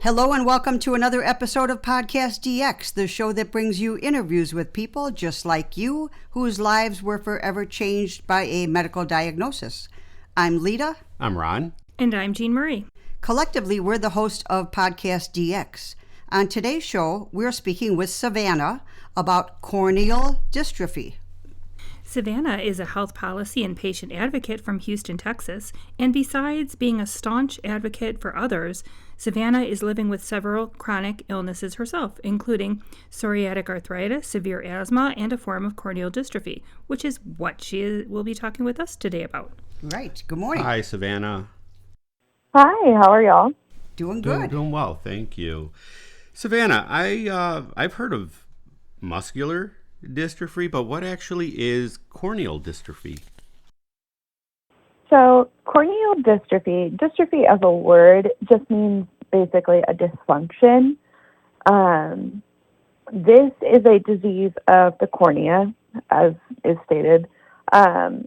Hello and welcome to another episode of PodcastDX, the show that brings you interviews with people just like you whose lives were forever changed by a medical diagnosis. I'm Lita. I'm Ron. And I'm Jean Marie. Collectively, we're the host of PodcastDX. On today's show, we're speaking with Savannah about corneal dystrophy. Savannah is a health policy and patient advocate from Houston, Texas, and besides being a staunch advocate for others, Savannah is living with several chronic illnesses herself, including psoriatic arthritis, severe asthma, and a form of corneal dystrophy, which is what she will be talking with us today about. Right. Good morning. Hi, Savannah. Hi, how are y'all? Doing good. Doing well, thank you. Savannah, I've heard of muscular dystrophy, but what actually is corneal dystrophy? So, corneal dystrophy as a word just means basically a dysfunction. This is a disease of the cornea, as is stated.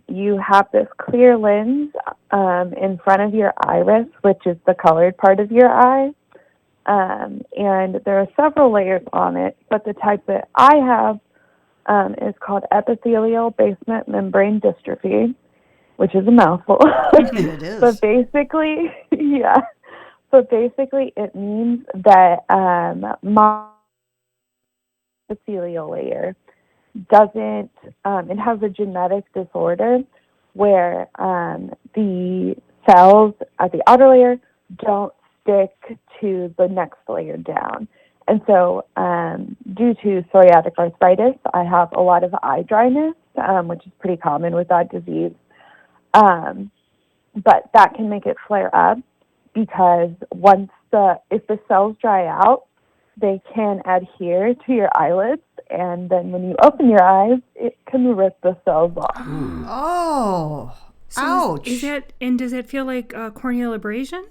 You have this clear lens in front of your iris, which is the colored part of your eye. And there are several layers on it, but the type that I have is called epithelial basement membrane dystrophy, which is a mouthful. It is. But basically, it means that my epithelial layer doesn't, it has a genetic disorder where the cells at the outer layer don't stick to the next layer down. And so due to psoriatic arthritis, I have a lot of eye dryness, which is pretty common with that disease. But that can make it flare up because if the cells dry out, they can adhere to your eyelids, and then when you open your eyes, it can rip the cells off. Oh, So ouch. Does it feel like corneal abrasion?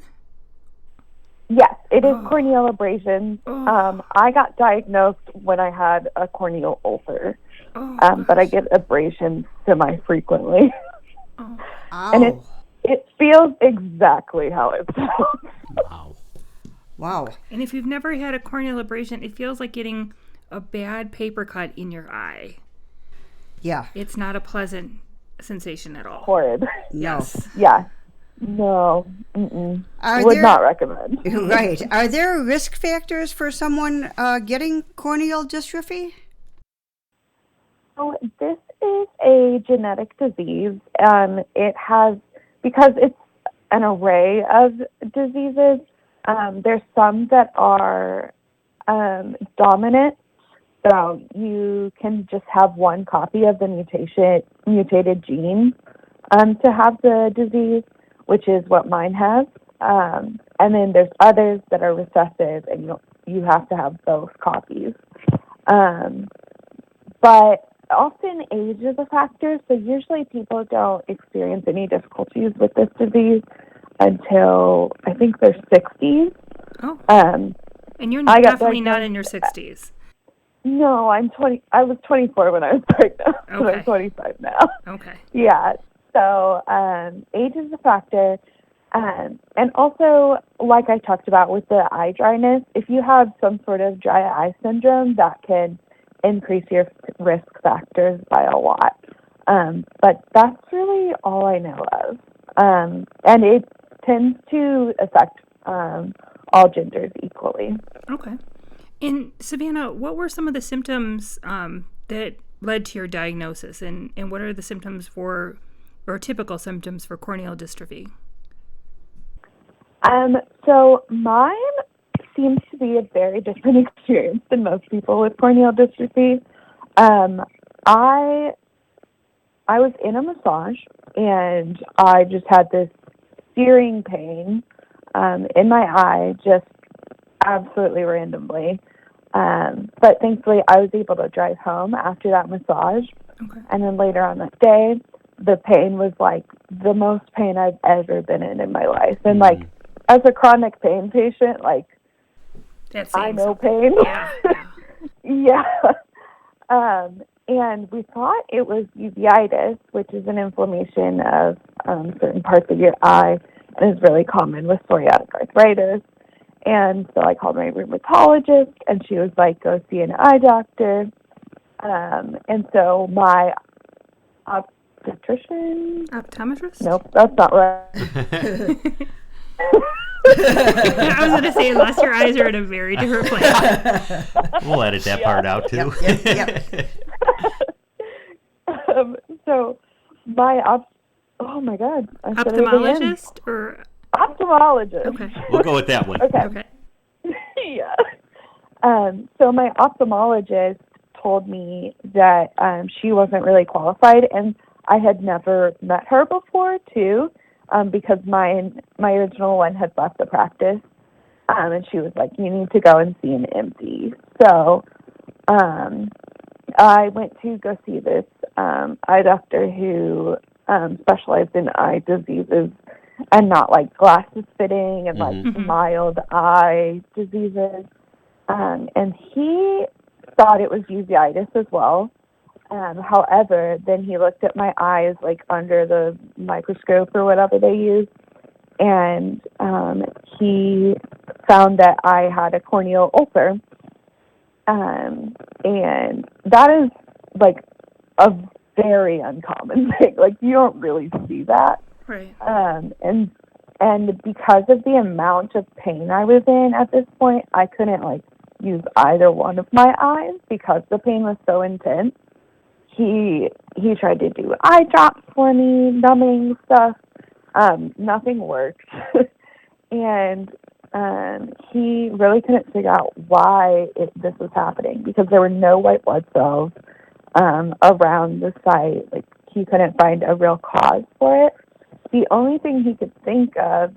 Yes, it is corneal abrasion. Oh. I got diagnosed when I had a corneal ulcer, but I get abrasions semi-frequently. Oh. Ow. And it feels exactly how it sounds. Wow. And if you've never had a corneal abrasion, it feels like getting a bad paper cut in your eye. Yeah. It's not a pleasant sensation at all. Horrid. Yes. Yeah. No. Mm-mm. Would not recommend. Right. Are there risk factors for someone getting corneal dystrophy? So this is a genetic disease. It has, because it's an array of diseases, there's some that are dominant. So you can just have one copy of the mutated gene to have the disease, which is what mine has. And then there's others that are recessive, and you have to have both copies. But often age is a factor, so usually people don't experience any difficulties with this disease until I think they're 60s. Oh. And you're definitely not in your 60s. No, I'm 20. I was 24 when I was pregnant, so Okay. I'm 25 now. Okay. Yeah, so age is a factor. And also, like I talked about with the eye dryness, if you have some sort of dry eye syndrome, that can increase your risk factors by a lot. But that's really all I know of. And it tends to affect all genders equally. Okay. And Savannah, what were some of the symptoms that led to your diagnosis, and what are the symptoms or typical symptoms for corneal dystrophy? So mine seems to be a very different experience than most people with corneal dystrophy. I was in a massage, and I just had this searing pain in my eye, just absolutely randomly. But thankfully, I was able to drive home after that massage. Okay. And then later on that day, the pain was like the most pain I've ever been in my life. And like, as a chronic pain patient, like, I know pain. Yeah. Yeah. And we thought it was uveitis, which is an inflammation of certain parts of your eye, and is really common with psoriatic arthritis. And so I called my rheumatologist, and she was like, go see an eye doctor. And so my obstetrician... Optometrist? Nope, that's not right. I was going to say, unless your eyes are in a very different place. We'll edit that part out, too. Yep. So my oh my God. I said it again. Ophthalmologist or... Ophthalmologist. Okay. We'll go with that one. Okay. Yeah. So my ophthalmologist told me that she wasn't really qualified, and I had never met her before too, because my original one had left the practice, and she was like, "You need to go and see an MD." So I went to go see this eye doctor who specialized in eye diseases and not like glasses fitting and like mild eye diseases. And he thought it was uveitis as well. However, then he looked at my eyes like under the microscope or whatever they use, and he found that I had a corneal ulcer. And that is like a very uncommon thing. Like, you don't really see that. Right. And because of the amount of pain I was in at this point, I couldn't like use either one of my eyes because the pain was so intense. He tried to do eye drops for me, numbing stuff. Nothing worked. And he really couldn't figure out why this was happening, because there were no white blood cells around the site. Like, he couldn't find a real cause for it. The only thing he could think of,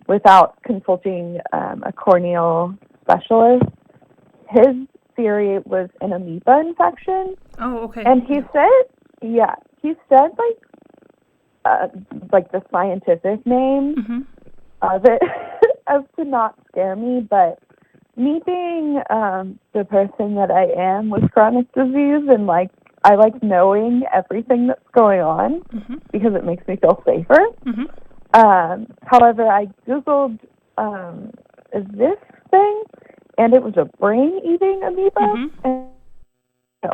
without consulting a corneal specialist, his theory was an amoeba infection. Oh, okay. And he said like the scientific name of it as to not scare me, but me being the person that I am with chronic disease, and like I like knowing everything that's going on because it makes me feel safer. However, I Googled this thing, and it was a brain-eating amoeba. And no.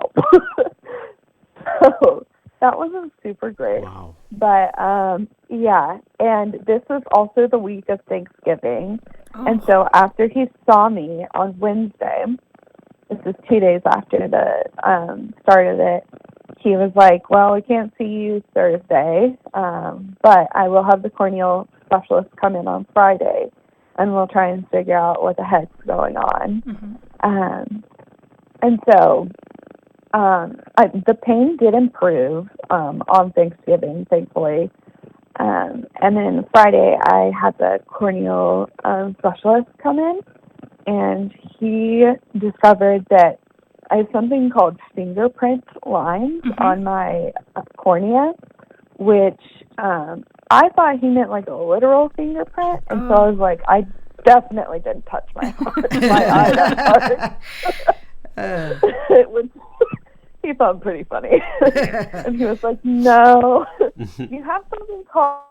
So that wasn't super great. Wow. But yeah, and this was also the week of Thanksgiving. Oh. And so after he saw me on Wednesday, this is 2 days after the start of it, he was like, well, we can't see you Thursday, but I will have the corneal specialist come in on Friday, and we'll try and figure out what the heck's going on. And so the pain did improve on Thanksgiving, thankfully. And then Friday, I had the corneal specialist come in, and he discovered that I have something called fingerprint lines on my cornea, which I thought he meant like a literal fingerprint, and so I was like, I definitely didn't touch my eye that hard. He found pretty funny. And he was like, no, you have something called,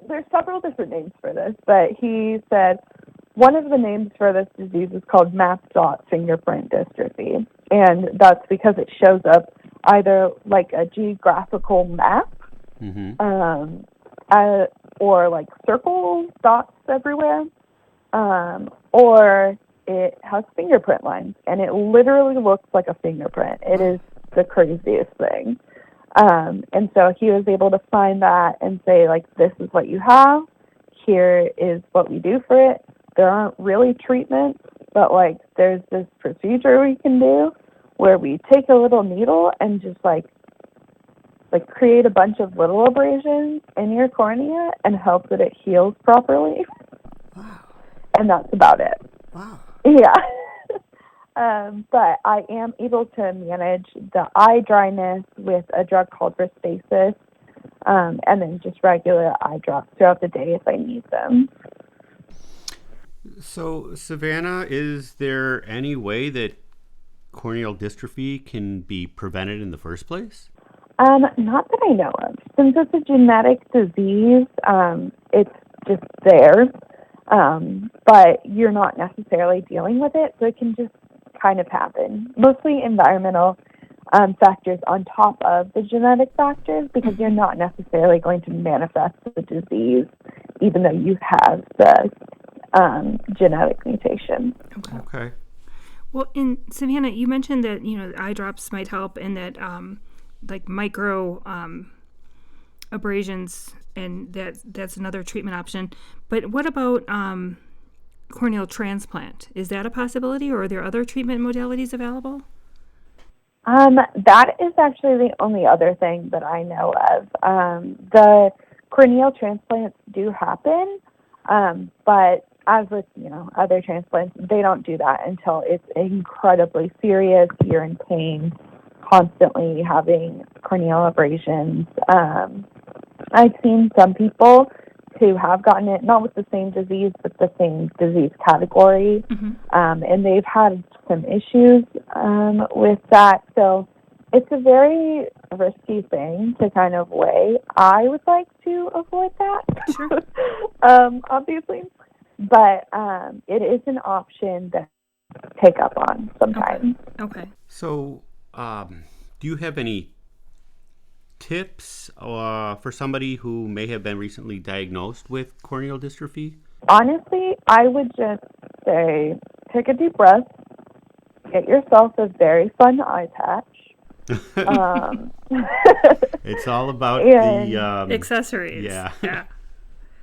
there's several different names for this, but he said one of the names for this disease is called map-dot fingerprint dystrophy. And that's because it shows up either like a geographical map, or like circle dots everywhere, or it has fingerprint lines, and it literally looks like a fingerprint. It is the craziest thing. And so he was able to find that and say, like, this is what you have. Here is what we do for it. There aren't really treatments, but, like, there's this procedure we can do where we take a little needle and just, like create a bunch of little abrasions in your cornea and hope that it heals properly. Wow. And that's about it. Wow. Yeah. But I am able to manage the eye dryness with a drug called Restasis, and then just regular eye drops throughout the day if I need them. So, Savannah, is there any way that corneal dystrophy can be prevented in the first place? Not that I know of. Since it's a genetic disease, it's just there. but you're not necessarily dealing with it, so it can just kind of happen. Mostly environmental factors on top of the genetic factors, because you're not necessarily going to manifest the disease even though you have the genetic mutation. Okay. Well, in Savannah, you mentioned that eye drops might help, and that like micro abrasions, and that's another treatment option. But what about corneal transplant? Is that a possibility, or are there other treatment modalities available? That is actually the only other thing that I know of. The corneal transplants do happen, but as with other transplants, they don't do that until it's incredibly serious. You're in pain, constantly having corneal abrasions. I've seen some people who have gotten it, not with the same disease, but the same disease category, and they've had some issues with that. So it's a very risky thing to kind of weigh. I would like to avoid that, Sure. obviously, but it is an option to take up on sometimes. Okay. So, do you have any tips for somebody who may have been recently diagnosed with corneal dystrophy? Honestly, I would just say take a deep breath, get yourself a very fun eye patch. It's all about And the accessories. Yeah.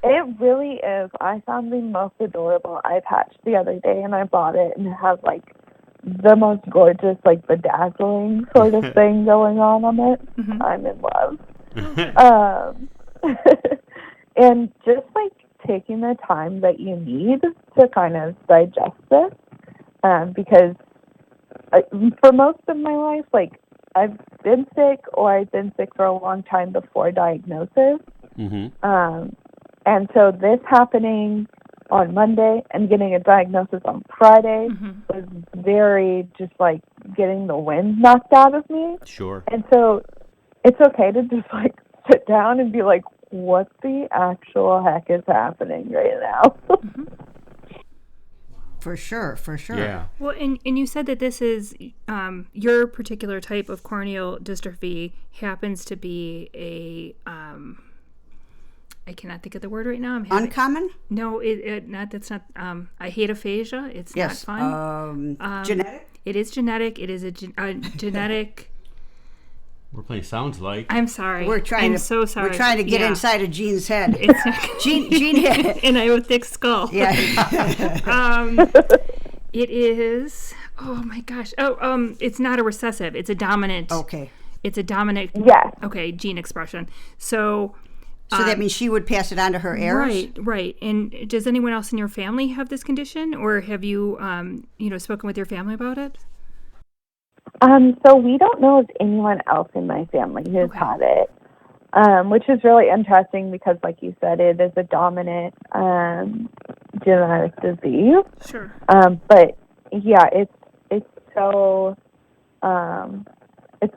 it really is. I found the most adorable eye patch the other day, and I bought it, and it has like the most gorgeous, like bedazzling sort of thing going on it. I'm in love. And just like taking the time that you need to kind of digest this, because for most of my life, like I've been sick, or I've been sick for a long time before diagnosis. And so this happening on Monday and getting a diagnosis on Friday was very just like getting the wind knocked out of me. Sure. And so it's okay to just like sit down and be like, what the actual heck is happening right now? For sure. Yeah. Well, and you said that this is your particular type of corneal dystrophy happens to be a I cannot think of the word right now. Uncommon? No, that's not. I hate aphasia. It's not fun. Genetic? It is genetic. It is a genetic. We're playing sounds like. I'm sorry. I'm so sorry. We're trying to get inside of Jean's head. It's not, Jean head. and I have a thick skull. Yeah. It is. Oh my gosh. It's not a recessive. It's a dominant. Okay. It's a dominant. Yes. Okay, gene expression. So that means she would pass it on to her heirs? Right. And does anyone else in your family have this condition, or have you, spoken with your family about it? So we don't know of anyone else in my family who's had it, which is really interesting because, like you said, it is a dominant genetic disease. Sure. But yeah, it's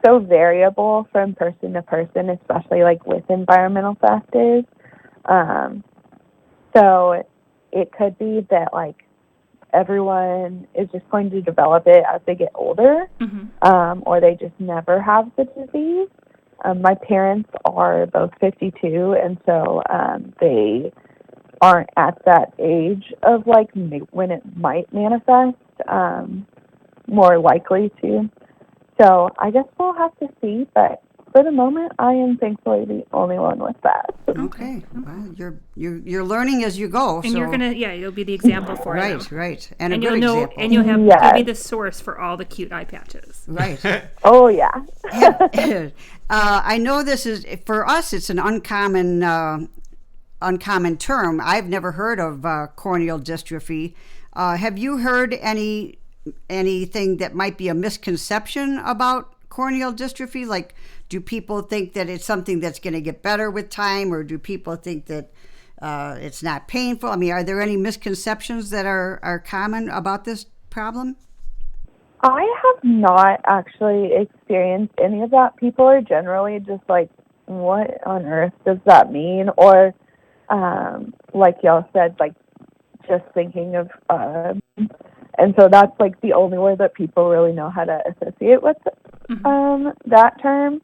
so variable from person to person, especially like with environmental factors. So it could be that like everyone is just going to develop it as they get older, or they just never have the disease. My parents are both 52, and so they aren't at that age of like when it might manifest, more likely to. So I guess we'll have to see, but for the moment, I am thankfully the only one with that. Okay. Well, you're learning as you go. And you'll be the example for it. Right. And a you'll good example. And you'll be the source for all the cute eye patches. Right. Oh, yeah. I know this is, for us, it's an uncommon term. I've never heard of corneal dystrophy. Have you heard anything that might be a misconception about corneal dystrophy? Like, do people think that it's something that's going to get better with time, or do people think that it's not painful? I mean, are there any misconceptions that are common about this problem? I have not actually experienced any of that. People are generally just like, what on earth does that mean? Or like y'all said, like just thinking of, and so that's like the only way that people really know how to associate with that term.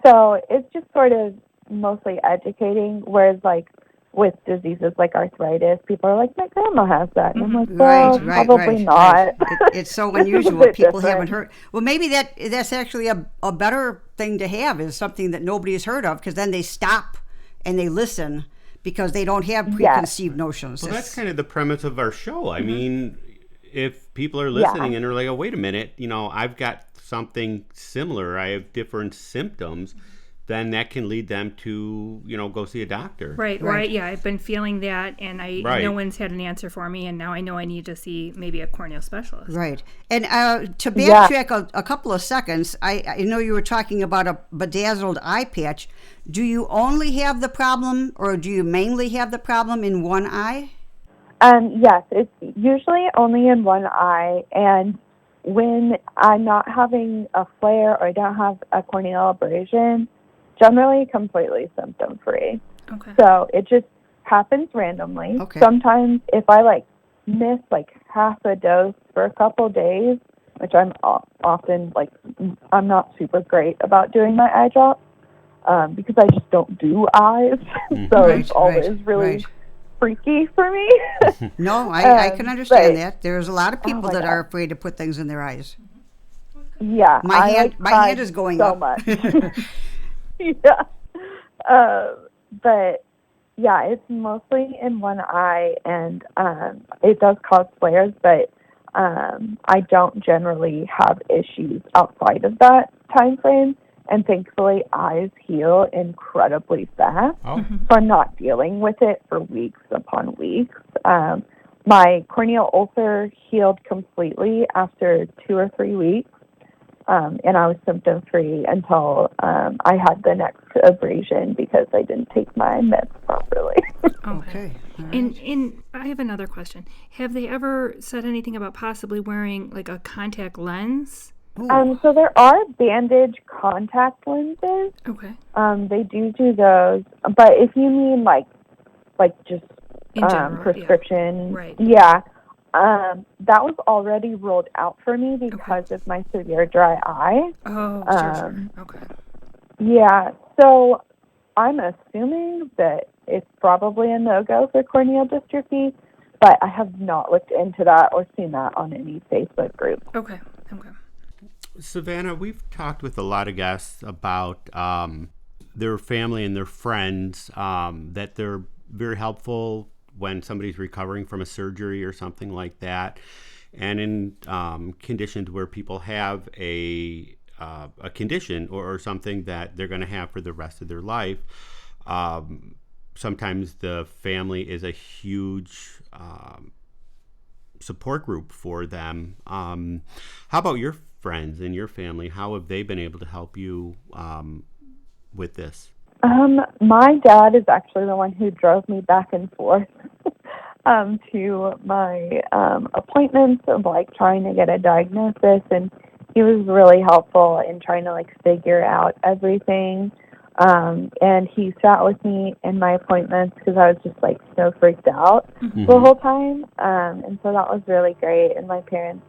So it's just sort of mostly educating, whereas like with diseases like arthritis, people are like, my grandma has that. And I'm like, well, probably not. It's so unusual. People haven't heard. Well, maybe that's actually a better thing to have, is something that nobody has heard of, because then they stop and they listen because they don't have preconceived notions. Well, that's kind of the premise of our show. I mean, if people are listening and they're like, oh, wait a minute, I've got something similar, I have different symptoms, then that can lead them to, go see a doctor. Right. I've been feeling that, and no one's had an answer for me, and now I know I need to see maybe a corneal specialist. Right. And to backtrack a couple of seconds, I know you were talking about a bedazzled eye patch. Do you only have the problem, or do you mainly have the problem in one eye? Yes, it's usually only in one eye, and when I'm not having a flare or I don't have a corneal abrasion, generally completely symptom-free. Okay. So it just happens randomly. Okay. Sometimes if I miss half a dose for a couple days, which I'm often I'm not super great about doing my eye drops because I just don't do eyes. So it's always really freaky for me. No, I can understand that. There's a lot of people that are afraid to put things in their eyes. Yeah. My hand is going so up. Much. Yeah. But yeah, it's mostly in one eye, and it does cause flares, but I don't generally have issues outside of that time frame. And thankfully, eyes heal incredibly fast. Oh. So I'm not dealing with it for weeks upon weeks. My corneal ulcer healed completely after 2 or 3 weeks. And I was symptom-free until I had the next abrasion because I didn't take my meds properly. Okay. Right. And I have another question. Have they ever said anything about possibly wearing a contact lens? So there are bandage contact lenses. Okay. They do those. But if you mean just in general, prescription, Right. Yeah. That was already ruled out for me because of my severe dry eye. Oh, sure. Okay. Yeah, so I'm assuming that it's probably a no-go for corneal dystrophy, but I have not looked into that or seen that on any Facebook group. Okay. Savannah, we've talked with a lot of guests about their family and their friends, that they're very helpful when somebody's recovering from a surgery or something like that, and in conditions where people have a condition or something that they're going to have for the rest of their life, sometimes the family is a huge support group for them. How about your friends and your family? How have they been able to help you with this? My dad is actually the one who drove me back and forth to my appointments of trying to get a diagnosis, and he was really helpful in trying to figure out everything. And he sat with me in my appointments because I was just so freaked out the whole time. And so that was really great. And my parents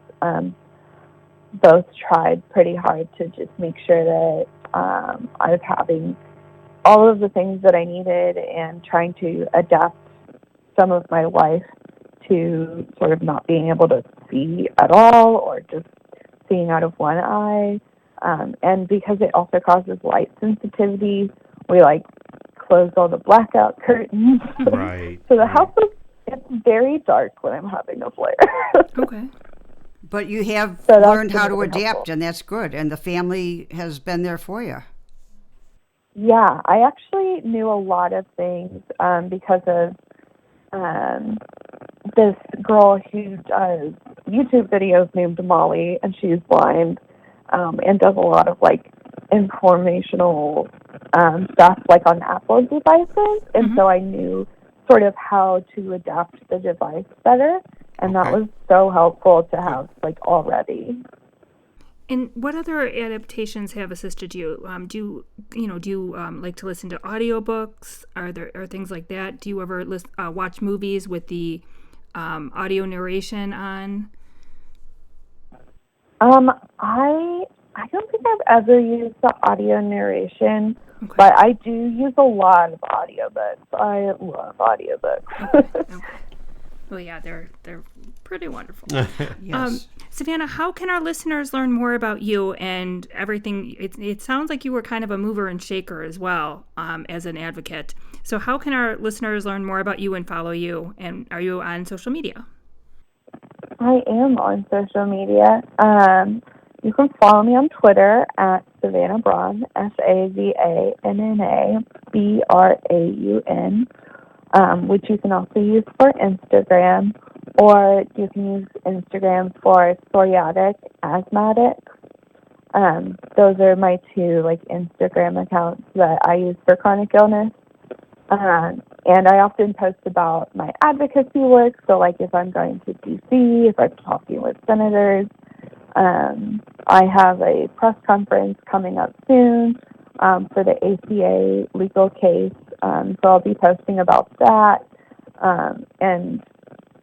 both tried pretty hard to just make sure that I was having all of the things that I needed and trying to adapt some of my life to sort of not being able to see at all or just seeing out of one eye. And because it also causes light sensitivity, we closed all the blackout curtains. Right. So the house it's very dark when I'm having a flare. Okay. But you have So learned how to really adapt, helpful. and that's good. And the family has been there for you. Yeah, I actually knew a lot of things because of this girl who does YouTube videos named Molly, and she's blind and does a lot of informational stuff on Apple devices. And so I knew sort of how to adapt the device better, and that was so helpful to have already. And what other adaptations have assisted you? Do you like to listen to audiobooks? Are things like that? Do you ever watch movies with the audio narration on? I don't think I've ever used the audio narration, Okay. but I do use a lot of audiobooks. I love audiobooks. Okay. Well, yeah, they're pretty wonderful. Yes. Savannah, how can our listeners learn more about you and everything? It sounds like you were kind of a mover and shaker as well, as an advocate. So how can our listeners learn more about you and follow you? And are you on social media? I am on social media. You can follow me on Twitter at Savannah Braun, SAVANNA BRAUN, which you can also use for Instagram, or you can use Instagram for psoriatic asthmatic. Those are my two Instagram accounts that I use for chronic illness. And I often post about my advocacy work. So if I'm going to DC, if I'm talking with senators, I have a press conference coming up soon for the ACA legal case. So I'll be posting about that. And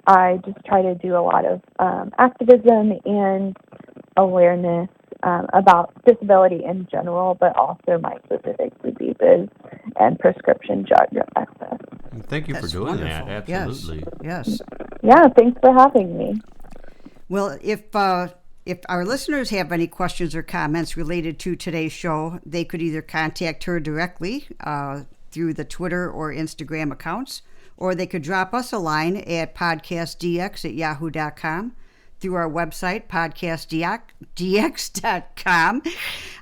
I just try to do a lot of activism and awareness about disability in general, but also my specific diseases and prescription drug access. Thank you That's for doing wonderful. that. Absolutely. Yes. Yeah, thanks for having me. Well, if our listeners have any questions or comments related to today's show, they could either contact her directly through the Twitter or Instagram accounts, or they could drop us a line at podcastdx@yahoo.com, through our website, podcastdx.com,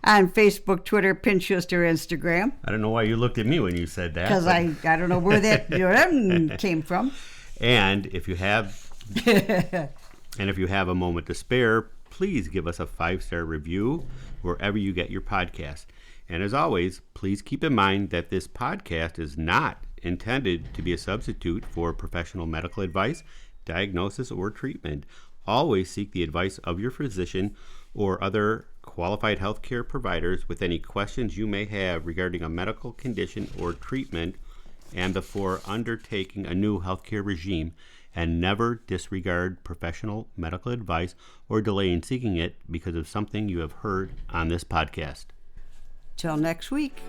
on Facebook, Twitter, Pinterest, or Instagram. I don't know why you looked at me when you said that. Because I don't know where that came from. And if you have a moment to spare, please give us a 5-star review wherever you get your podcast. And as always, please keep in mind that this podcast is not intended to be a substitute for professional medical advice, diagnosis, or treatment. Always seek the advice of your physician or other qualified healthcare providers with any questions you may have regarding a medical condition or treatment and before undertaking a new healthcare regime, and never disregard professional medical advice or delay in seeking it because of something you have heard on this podcast. Till next week.